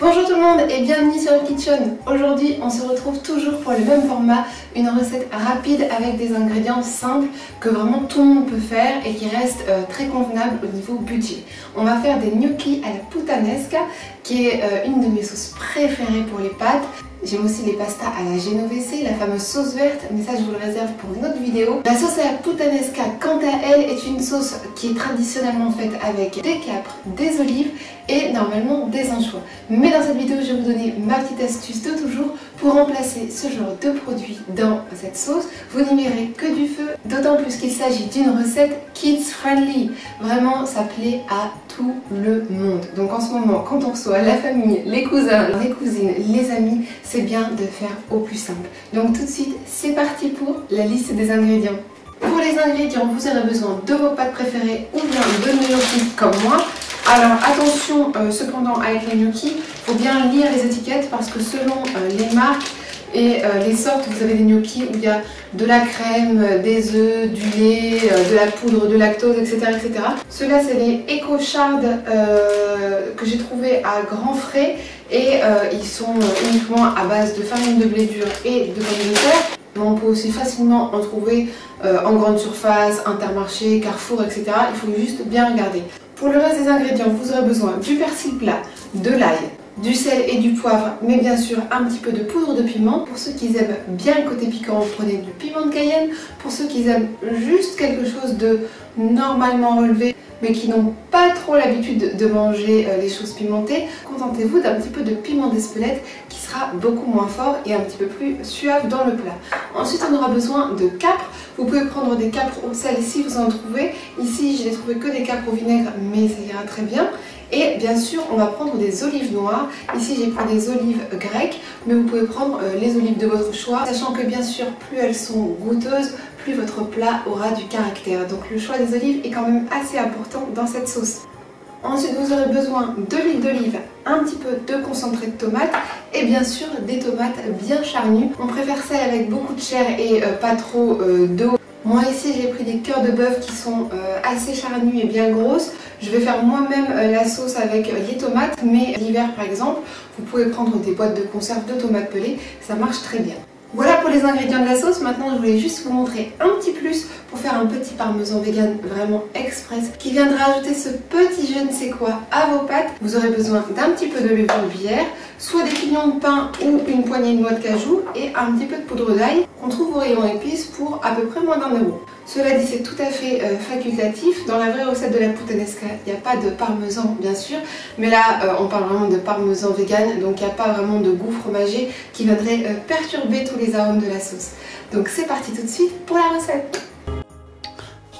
Bonjour tout le monde et bienvenue sur Kitchen. Aujourd'hui on se retrouve toujours pour le même format, une recette rapide avec des ingrédients simples que vraiment tout le monde peut faire et qui restent très convenables au niveau budget. On va faire des gnocchi à la puttanesca qui est une de mes sauces préférées pour les pâtes. J'aime aussi les pastas à la genovese, la fameuse sauce verte, mais ça je vous le réserve pour une autre vidéo. La sauce à la puttanesca, quant à elle, est une sauce qui est traditionnellement faite avec des capres, des olives et normalement des anchois. Mais dans cette vidéo, je vais vous donner ma petite astuce de toujours pour remplacer ce genre de produit dans cette sauce. Vous n'y verrez que du feu, d'autant plus qu'il s'agit d'une recette kids friendly. Vraiment, ça plaît à tout le monde. Donc en ce moment, quand on reçoit la famille, les cousins, les cousines, les amis, c'est bien de faire au plus simple. Donc tout de suite, c'est parti pour la liste des ingrédients. Pour les ingrédients, vous aurez besoin de vos pâtes préférées ou bien de gnocchi comme moi. Alors attention cependant avec les gnocchi, il faut bien lire les étiquettes parce que selon les marques et les sortes, vous avez des gnocchi où il y a de la crème, des œufs, du lait, de la poudre de lactose, etc. etc. Ceux-là, c'est les EcoChard que j'ai trouvé à grands frais et ils sont uniquement à base de farine de blé dur et de pommes de terre. On peut aussi facilement en trouver en grande surface, Intermarché, Carrefour, etc. Il faut juste bien regarder. Pour le reste des ingrédients, vous aurez besoin du persil plat, de l'ail, du sel et du poivre, mais bien sûr un petit peu de poudre de piment. Pour ceux qui aiment bien le côté piquant, prenez du piment de Cayenne. Pour ceux qui aiment juste quelque chose de normalement relevé, mais qui n'ont pas trop l'habitude de manger les choses pimentées, contentez-vous d'un petit peu de piment d'Espelette qui sera beaucoup moins fort et un petit peu plus suave dans le plat. Ensuite, on aura besoin de capres. Vous pouvez prendre des capres au sel si vous en trouvez. Ici, je n'ai trouvé que des capres au vinaigre, mais ça ira très bien. Et bien sûr, on va prendre des olives noires. Ici, j'ai pris des olives grecques, mais vous pouvez prendre les olives de votre choix, sachant que bien sûr, plus elles sont goûteuses, plus votre plat aura du caractère. Donc le choix des olives est quand même assez important dans cette sauce. Ensuite, vous aurez besoin de l'huile d'olive, un petit peu de concentré de tomate et bien sûr des tomates bien charnues. On préfère celles avec beaucoup de chair et pas trop d'eau. Moi ici j'ai pris des cœurs de bœuf qui sont assez charnus et bien grosses. Je vais faire moi-même la sauce avec les tomates, mais l'hiver par exemple, vous pouvez prendre des boîtes de conserve de tomates pelées, ça marche très bien. Voilà pour les ingrédients de la sauce. Maintenant je voulais juste vous montrer un petit plus pour faire un petit parmesan vegan vraiment express qui viendra ajouter ce petit je ne sais quoi à vos pâtes. Vous aurez besoin d'un petit peu de levure bière, soit des pignons de pain ou une poignée de noix de cajou et un petit peu de poudre d'ail qu'on trouve au rayon épices pour à peu près moins d'1 €. Cela dit, c'est tout à fait facultatif. Dans la vraie recette de la puttanesca, il n'y a pas de parmesan bien sûr, mais là on parle vraiment de parmesan vegan, donc il n'y a pas vraiment de goût fromager qui viendrait perturber tous les arômes de la sauce. Donc c'est parti tout de suite pour la recette.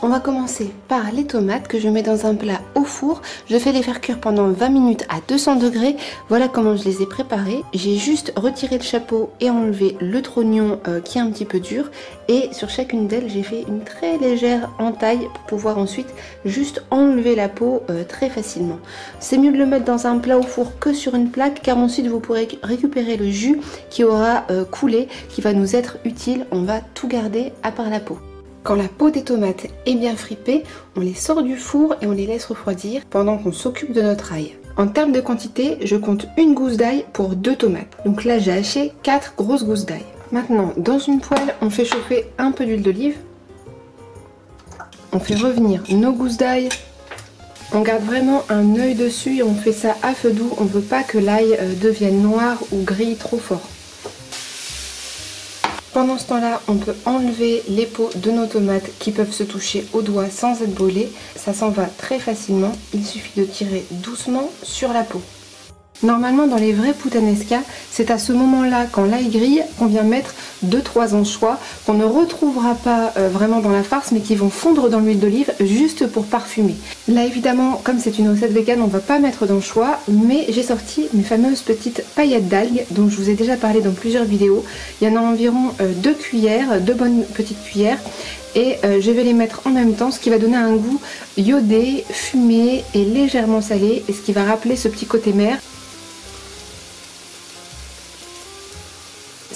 On va commencer par les tomates que je mets dans un plat au four. Je fais les faire cuire pendant 20 minutes à 200 degrés. Voilà comment je les ai préparées. J'ai juste retiré le chapeau et enlevé le trognon qui est un petit peu dur. Et sur chacune d'elles, j'ai fait une très légère entaille pour pouvoir ensuite juste enlever la peau très facilement. C'est mieux de le mettre dans un plat au four que sur une plaque car ensuite vous pourrez récupérer le jus qui aura coulé, qui va nous être utile. On va tout garder à part la peau. Quand la peau des tomates est bien fripée, on les sort du four et on les laisse refroidir pendant qu'on s'occupe de notre ail. En termes de quantité, je compte une gousse d'ail pour 2 tomates. Donc là, j'ai haché 4 grosses gousses d'ail. Maintenant, dans une poêle, on fait chauffer un peu d'huile d'olive. On fait revenir nos gousses d'ail. On garde vraiment un œil dessus et on fait ça à feu doux. On ne veut pas que l'ail devienne noir ou gris trop fort. Pendant ce temps-là, on peut enlever les peaux de nos tomates qui peuvent se toucher aux doigts sans être brûlées. Ça s'en va très facilement, il suffit de tirer doucement sur la peau. Normalement, dans les vrais puttanesca, c'est à ce moment-là, quand l'ail grille, qu'on vient mettre 2-3 anchois qu'on ne retrouvera pas vraiment dans la farce, mais qui vont fondre dans l'huile d'olive juste pour parfumer. Là, évidemment, comme c'est une recette vegan, on ne va pas mettre d'anchois, mais j'ai sorti mes fameuses petites paillettes d'algues, dont je vous ai déjà parlé dans plusieurs vidéos. Il y en a environ 2 cuillères, 2 bonnes petites cuillères. Et je vais les mettre en même temps, ce qui va donner un goût iodé, fumé et légèrement salé, et ce qui va rappeler ce petit côté mer.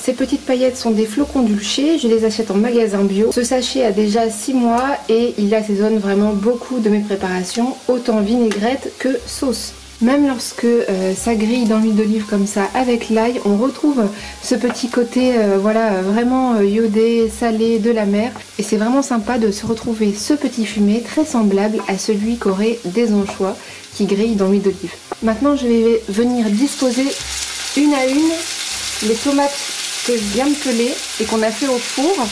Ces petites paillettes sont des flocons dulcés, je les achète en magasin bio. Ce sachet a déjà 6 mois et il assaisonne vraiment beaucoup de mes préparations, autant vinaigrette que sauce. Même lorsque ça grille dans l'huile d'olive comme ça avec l'ail, on retrouve ce petit côté voilà, vraiment iodé, salé de la mer. Et c'est vraiment sympa de se retrouver ce petit fumet très semblable à celui qu'auraient des anchois qui grillent dans l'huile d'olive. Maintenant je vais venir disposer une à une les tomates que je viens de peler et qu'on a fait au four.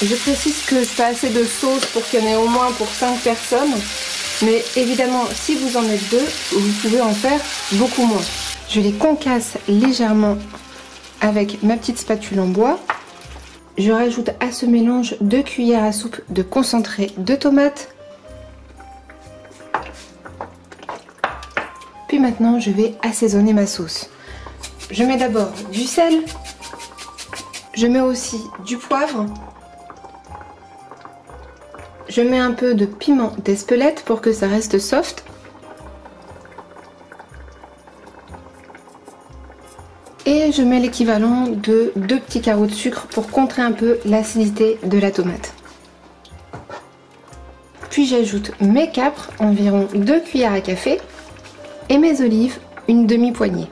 Je précise que je fais assez de sauce pour qu'il y en ait au moins pour 5 personnes. Mais évidemment, si vous en êtes 2, vous pouvez en faire beaucoup moins. Je les concasse légèrement avec ma petite spatule en bois. Je rajoute à ce mélange 2 cuillères à soupe de concentré de tomates. Puis maintenant, je vais assaisonner ma sauce. Je mets d'abord du sel. Je mets aussi du poivre. Je mets un peu de piment d'Espelette pour que ça reste soft. Et je mets l'équivalent de 2 petits carreaux de sucre pour contrer un peu l'acidité de la tomate. Puis j'ajoute mes capres, environ 2 cuillères à café, et mes olives, une demi-poignée.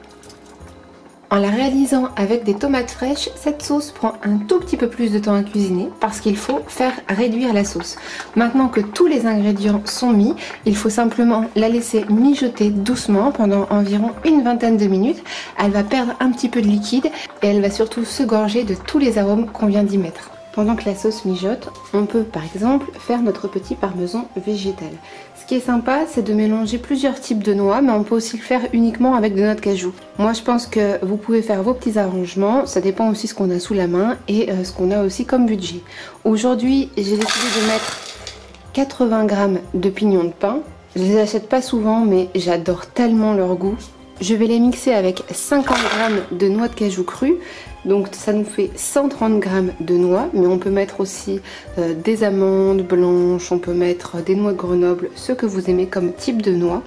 En la réalisant avec des tomates fraîches, cette sauce prend un tout petit peu plus de temps à cuisiner parce qu'il faut faire réduire la sauce. Maintenant que tous les ingrédients sont mis, il faut simplement la laisser mijoter doucement pendant environ une vingtaine de minutes. Elle va perdre un petit peu de liquide et elle va surtout se gorger de tous les arômes qu'on vient d'y mettre. Pendant que la sauce mijote, on peut par exemple faire notre petit parmesan végétal. Ce qui est sympa, c'est de mélanger plusieurs types de noix, mais on peut aussi le faire uniquement avec de noix de cajou. Moi je pense que vous pouvez faire vos petits arrangements, ça dépend aussi ce qu'on a sous la main et ce qu'on a aussi comme budget. Aujourd'hui, j'ai décidé de mettre 80 g de pignons de pain. Je les achète pas souvent, mais j'adore tellement leur goût. Je vais les mixer avec 50 g de noix de cajou crues. Donc ça nous fait 130 g de noix, mais on peut mettre aussi des amandes blanches, on peut mettre des noix de Grenoble, ce que vous aimez comme type de noix.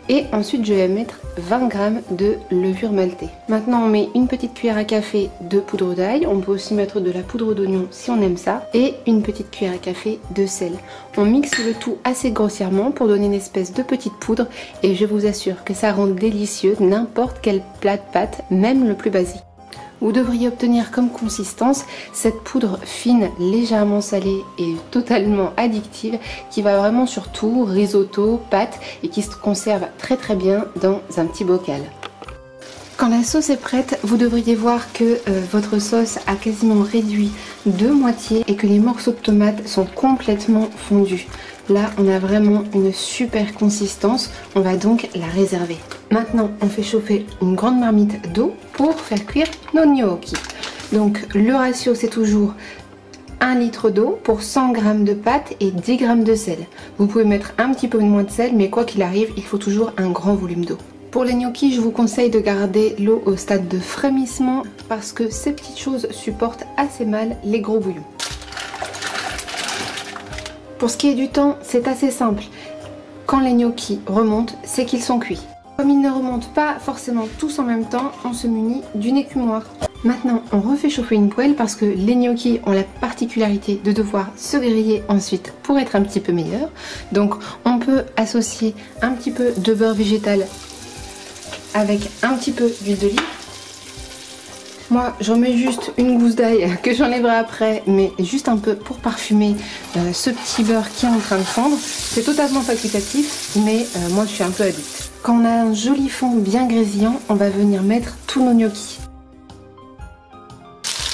Et ensuite je vais mettre 20 g de levure maltée. Maintenant on met une petite cuillère à café de poudre d'ail, on peut aussi mettre de la poudre d'oignon si on aime ça, et une petite cuillère à café de sel. On mixe le tout assez grossièrement pour donner une espèce de petite poudre et je vous assure que ça rend délicieux n'importe quel plat de pâtes, même le plus basique. Vous devriez obtenir comme consistance cette poudre fine, légèrement salée et totalement addictive qui va vraiment sur tout, risotto, pâtes et qui se conserve très très bien dans un petit bocal. Quand la sauce est prête, vous devriez voir que votre sauce a quasiment réduit de moitié et que les morceaux de tomates sont complètement fondus. Là, on a vraiment une super consistance, on va donc la réserver. Maintenant, on fait chauffer une grande marmite d'eau pour faire cuire nos gnocchis. Donc, le ratio, c'est toujours 1 litre d'eau pour 100 g de pâte et 10 g de sel. Vous pouvez mettre un petit peu moins de sel, mais quoi qu'il arrive, il faut toujours un grand volume d'eau. Pour les gnocchis, je vous conseille de garder l'eau au stade de frémissement parce que ces petites choses supportent assez mal les gros bouillons. Pour ce qui est du temps, c'est assez simple. Quand les gnocchis remontent, c'est qu'ils sont cuits. Comme ils ne remontent pas forcément tous en même temps, on se munit d'une écumoire. Maintenant, on refait chauffer une poêle parce que les gnocchis ont la particularité de devoir se griller ensuite pour être un petit peu meilleurs. Donc, on peut associer un petit peu de beurre végétal avec un petit peu d'huile d'olive. Moi j'en mets juste une gousse d'ail que j'enlèverai après, mais juste un peu pour parfumer ce petit beurre qui est en train de fondre. C'est totalement facultatif, mais moi je suis un peu addict. Quand on a un joli fond bien grésillant, on va venir mettre tous nos gnocchis.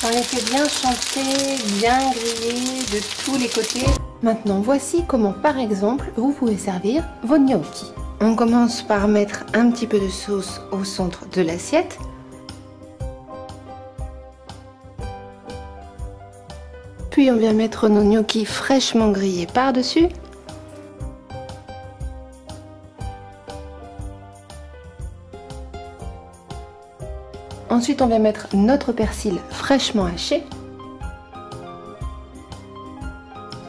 On les fait bien chanter, bien griller de tous les côtés. Maintenant voici comment par exemple vous pouvez servir vos gnocchis. On commence par mettre un petit peu de sauce au centre de l'assiette. Puis on vient mettre nos gnocchis fraîchement grillés par-dessus. Ensuite on vient mettre notre persil fraîchement haché.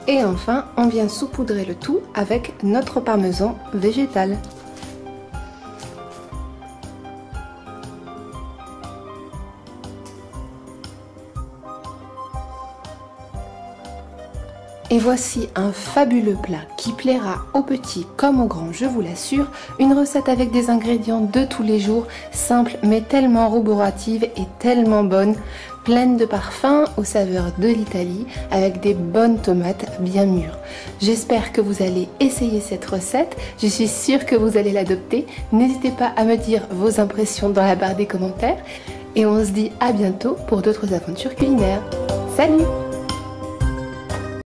Et enfin on vient saupoudrer le tout avec notre parmesan végétal. Et voici un fabuleux plat qui plaira aux petits comme aux grands, je vous l'assure. Une recette avec des ingrédients de tous les jours, simple mais tellement roborative et tellement bonne, pleine de parfums aux saveurs de l'Italie, avec des bonnes tomates bien mûres. J'espère que vous allez essayer cette recette, je suis sûre que vous allez l'adopter. N'hésitez pas à me dire vos impressions dans la barre des commentaires. Et on se dit à bientôt pour d'autres aventures culinaires. Salut!